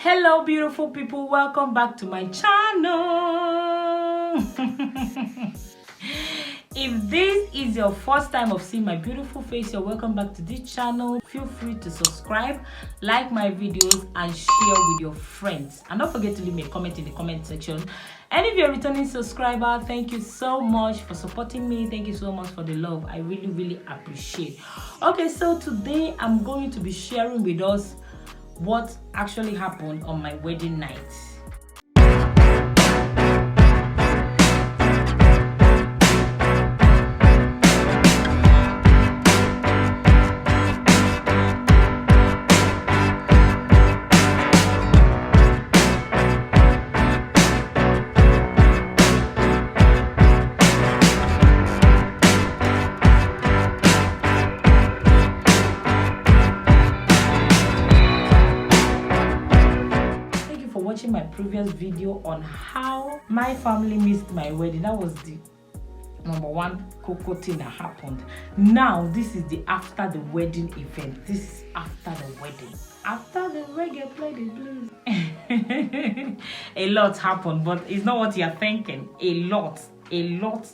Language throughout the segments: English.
Hello beautiful people, welcome back to my channel. If this is your first time of seeing my beautiful face, you're welcome back to this channel. Feel free to subscribe, like my videos, and share with your friends. And don't forget to leave me a comment in the comment section. And if you're a returning subscriber, thank you so much for supporting me. Thank you so much for the love. I really appreciate. Okay, so today I'm going to be sharing with us what actually happened on my wedding night. Watching my previous video on how my family missed my wedding. That was the number one cocoa thing that happened. Now this is the after the wedding event. This is after the wedding, after the reggae played the blues. A lot happened, but it's not what you're thinking.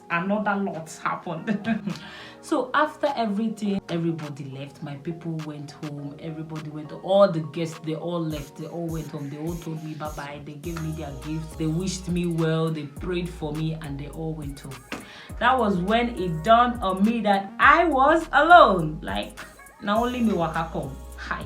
Another lot happened. So after everything, everybody left. My people went home. Everybody went. All the guests, they all left. They all went home. They all told me bye bye. They gave me their gifts. They wished me well. They prayed for me, and they all went home. That was when it dawned on me that I was alone. Like, now only me waka come. Hi.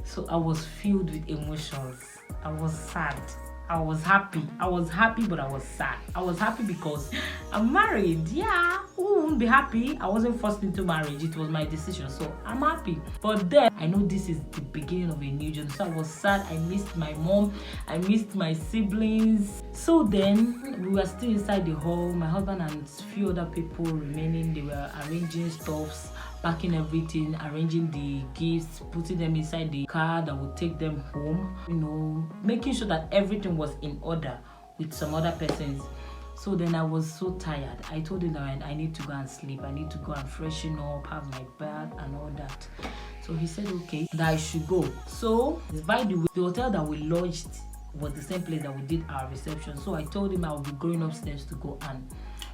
So I was filled with emotions. I was sad. I was happy, but I was sad. I was happy because I'm married. Yeah, who wouldn't be happy? I wasn't forced into marriage. It was my decision, so I'm happy. But then, I know this is the beginning of a new journey. So I was sad. I missed my mom. I missed my siblings. So then, we were still inside the hall. My husband and a few other people remaining. They were arranging stuffs, packing everything, arranging the gifts, putting them inside the car that would take them home, you know, making sure that everything was in order with some other persons. So then I was so tired. I told him that I need to go and sleep. I need to go and freshen up, have my bath and all that. So he said okay, that I should go. So by the way, the hotel that we lodged was the same place that we did our reception. So I told him I would be going upstairs to go and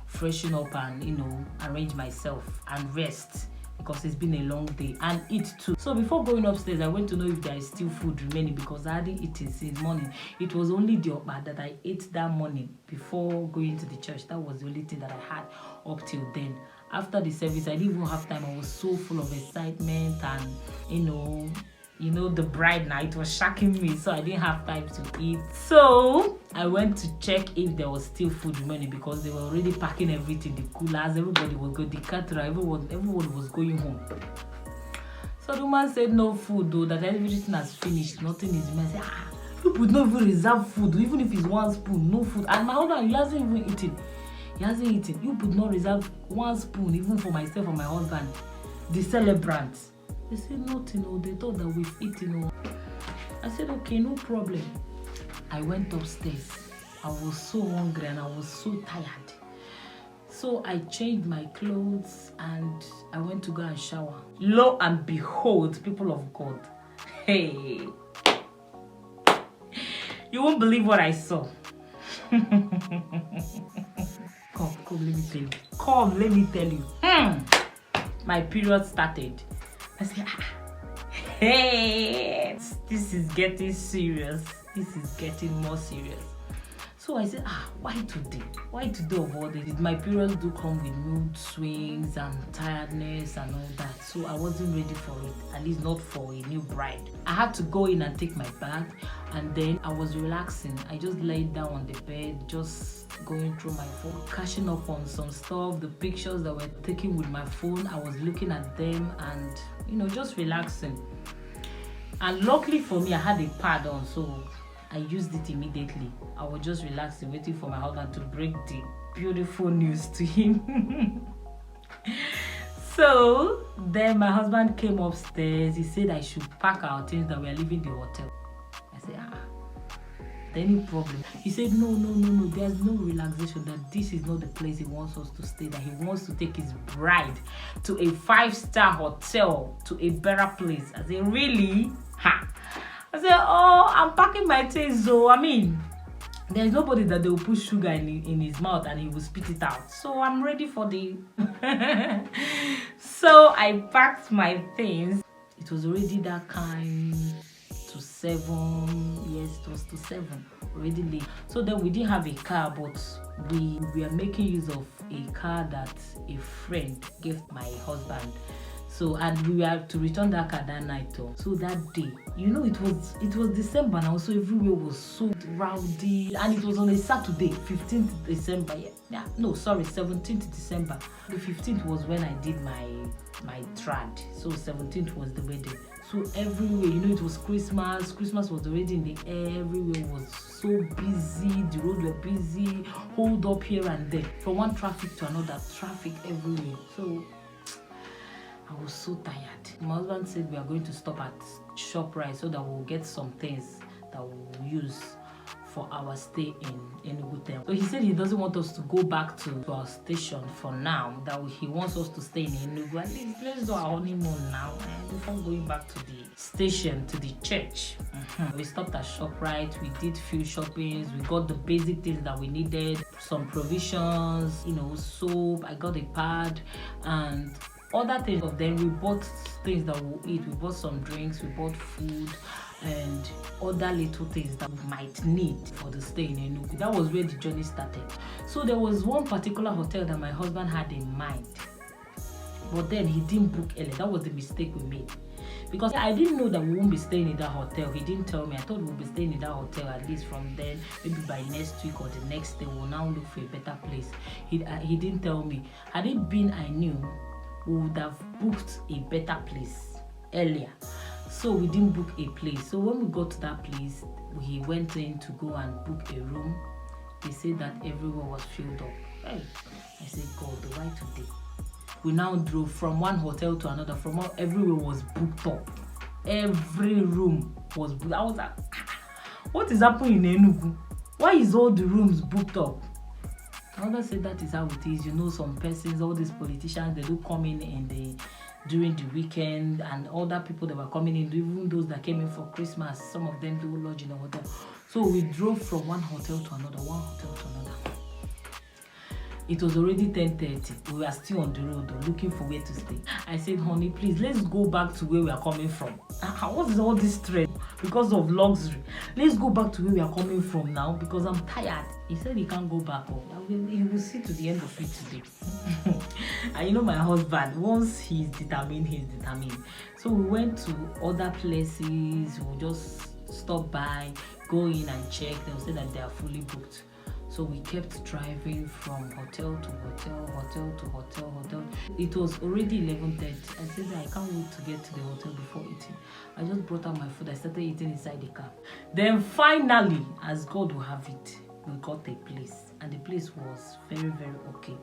freshen up and, you know, arrange myself and rest, because it's been a long day, and eat too. So before going upstairs, I went to know if there is still food remaining, because I hadn't eaten since morning. It was only the okpa that I ate that morning before going to the church. That was the only thing that I had up till then. After the service, I didn't even have time. I was so full of excitement, and you know the bride now, it was shocking me, so I didn't have time to eat. So I went to check if there was still food remaining, because they were already packing everything, the coolers, everybody was going, the caterer, everyone was going home. So the woman said no food though, that everything has finished, nothing is remaining. I said, you would not even reserve food, even if it's one spoon, no food. And my husband, he hasn't even eaten. He hasn't eaten. You would not reserve one spoon, even for myself or my husband, the celebrants. They said nothing, oh, they thought that we've eaten. Oh. I said, okay, no problem. I went upstairs. I was so hungry and I was so tired. So I changed my clothes and I went to go and shower. Lo and behold, people of God, hey, you won't believe what I saw. Come, let me tell you. Come, let me tell you. My period started. I said, hey, this is getting serious. This is getting more serious. So I said, why today? Why today of all this? My periods do come with mood swings and tiredness and all that. So I wasn't ready for it, at least not for a new bride. I had to go in and take my bath, and then I was relaxing. I just laid down on the bed, just going through my phone, catching up on some stuff, the pictures that were taken with my phone. I was looking at them and, you know, just relaxing. And luckily for me, I had a pad on, so I used it immediately. I was just relaxing, waiting for my husband to break the beautiful news to him. So then my husband came upstairs. He said I should pack our things, that we are leaving the hotel. I said, any problem? He said, no, there's no relaxation, that this is not the place he wants us to stay, that he wants to take his bride to a 5-star hotel, to a better place. I said, really? I said, oh, I'm packing my taste, though. I mean, there's nobody that they will put sugar in his mouth and he will spit it out. So I'm ready for the. So I packed my things. It was already that kind to 7. Yes, it was to 7. Already late. So then we didn't have a car, but we were making use of a car that a friend gave my husband. So, and we were to return that car that night too. So that day, you know, it was December now, so everywhere was so rowdy, and it was on a Saturday, 15th December. Yeah, no, sorry, 17th December. The 15th was when I did my trad. So 17th was the wedding. So everywhere, you know, it was Christmas. Christmas was already in the air. Everywhere was so busy. The roads were busy. Hold up here and there. From one traffic to another, traffic everywhere. So I was so tired. My husband said we are going to stop at ShopRite so that we'll get some things that we'll use for our stay in Enugu. So he said he doesn't want us to go back to our station for now, that he wants us to stay in Enugu. At least let's do our honeymoon now before going back to the station, to the church. We stopped at ShopRite, we did few shoppings, we got the basic things that we needed, some provisions, you know, soap, I got a pad and other things. Then we bought things that we'll eat. We bought some drinks, we bought food and other little things that we might need for the stay in Enugu. That was where the journey started. So there was one particular hotel that my husband had in mind, but then he didn't book early. That was the mistake we made, because I didn't know that we won't be staying in that hotel. He didn't tell me. I thought we'll be staying in that hotel at least from then, maybe by next week or the next day we'll now look for a better place. He didn't tell me. Had it been I knew, we would have booked a better place earlier. So we didn't book a place. So when we got to that place, he went in to go and book a room. They said that everywhere was filled up. Hey, I said, God, why today? We now drove from one hotel to another. Everywhere was booked up. Every room was booked. I was like, what is happening in Enugu? Why is all the rooms booked up? Others said that is how it is. You know, some persons, all these politicians, they do come in during the weekend, and other people that were coming in, even those that came in for Christmas, some of them do lodge in a hotel. So we drove from one hotel to another, one hotel to another. It was already 10:30. We were still on the road looking for where to stay. I said, honey, please, let's go back to where we are coming from. What is all this trend? Because of luxury. Let's go back to where we are coming from now, because I'm tired. He said he can't go back. He will see to the end of it today. And you know my husband, once he's determined, he's determined. So we went to other places. We'll just stop by, go in and check. They'll say that they are fully booked. So we kept driving from hotel to hotel, hotel to hotel. It was already 11:30. I said I can't wait to get to the hotel before eating. I just brought out my food. I started eating inside the car. Then finally, as God will have it, we got a place. And the place was very, very okay.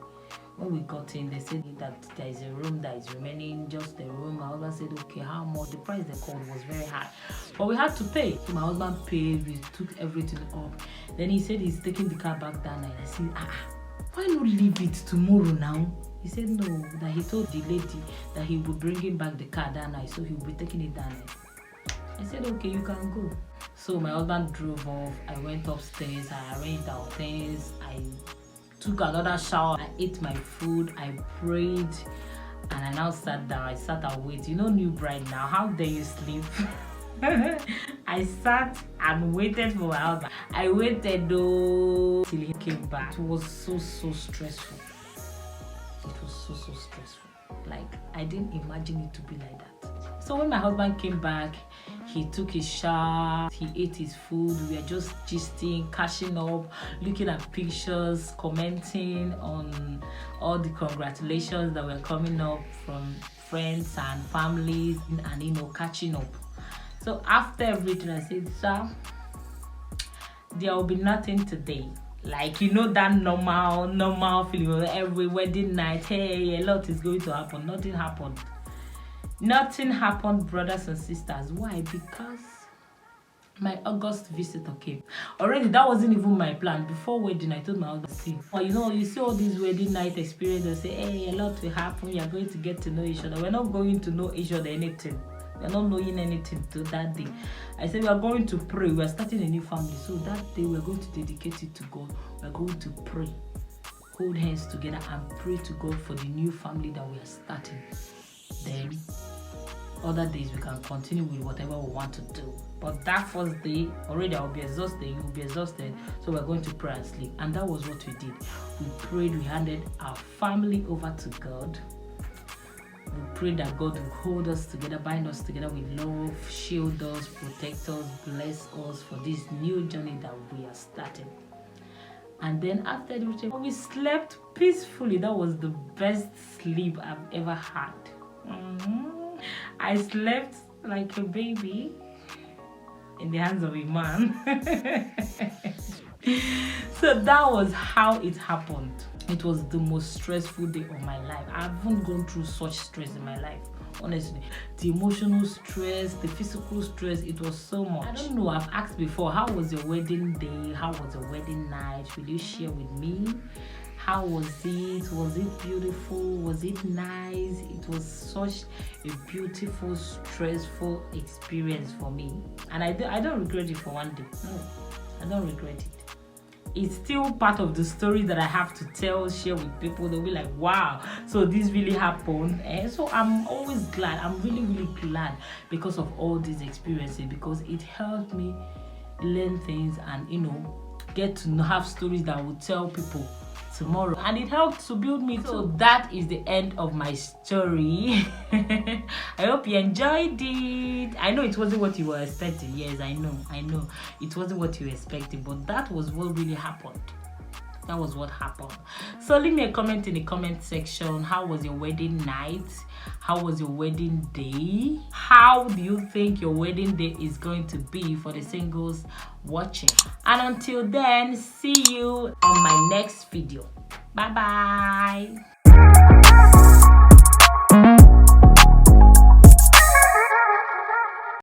When we got in, they said that there is a room that is remaining, just a room. My husband said, okay, how much? The price they called was very high, but we had to pay. So my husband paid, we took everything up. Then he said he's taking the car back that night. I said, why not leave it tomorrow now? He said no, that he told the lady that he would bring him back the car that night, so he would be taking it that night. I said, okay, you can go. So my husband drove off. I went upstairs, I arranged our things, I took another shower, I ate my food, I prayed, and I now sat down. I sat and waited. You know, new bride now, how dare you sleep? I sat and waited for my husband. I waited though till he came back. It was so stressful. It was so stressful. Like, I didn't imagine it to be like that. So when my husband came back, he took his shower, he ate his food. We were just gisting, catching up, looking at pictures, commenting on all the congratulations that were coming up from friends and families, and you know, catching up. So after everything, I said, sir, there will be nothing today. Like, you know, that normal feeling every wedding night. Hey, a lot is going to happen. Nothing happened. Nothing happened, brothers and sisters. Why? Because my August visitor came. Already, that wasn't even my plan. Before wedding, I told my husband, see, you know, you see all these wedding night experiences, say, hey, a lot will happen. You're going to get to know each other. We're not going to know each other anything. We're not knowing anything till that day. I said we are going to pray. We are starting a new family. So that day we're going to dedicate it to God. We're going to pray. Hold hands together and pray to God for the new family that we are starting. Then other days we can continue with whatever we want to do. But that first day, already I'll be exhausted, you'll be exhausted. So we're going to pray and sleep. And that was what we did. We prayed, we handed our family over to God. We pray that God will hold us together, bind us together with love, shield us, protect us, bless us for this new journey that we are starting. And then after we slept peacefully. That was the best sleep I've ever had. I slept like a baby in the hands of a man. So that was how it happened. It was the most stressful day of my life. I haven't gone through such stress in my life, honestly. The emotional stress, the physical stress, it was so much. I don't know, I've asked before, how was your wedding day? How was your wedding night? Will you share with me? How was it? Was it beautiful? Was it nice? It was such a beautiful, stressful experience for me. And I don't regret it for one day. No, I don't regret it. It's still part of the story that I have to tell, share with people. They'll be like, wow, so this really happened. And so I'm always glad. I'm really, really glad because of all these experiences, because it helped me learn things and, get to have stories that I will tell people tomorrow, and it helped to build me. So that is the end of my story. I hope you enjoyed it. I know it wasn't what you were expecting. Yes, I know it wasn't what you were expecting, but that was what really happened. That was what happened. So leave me a comment in the comment section. How was your wedding night? How was your wedding day? How do you think your wedding day is going to be for the singles watching? And until then, see you on my next video. Bye bye.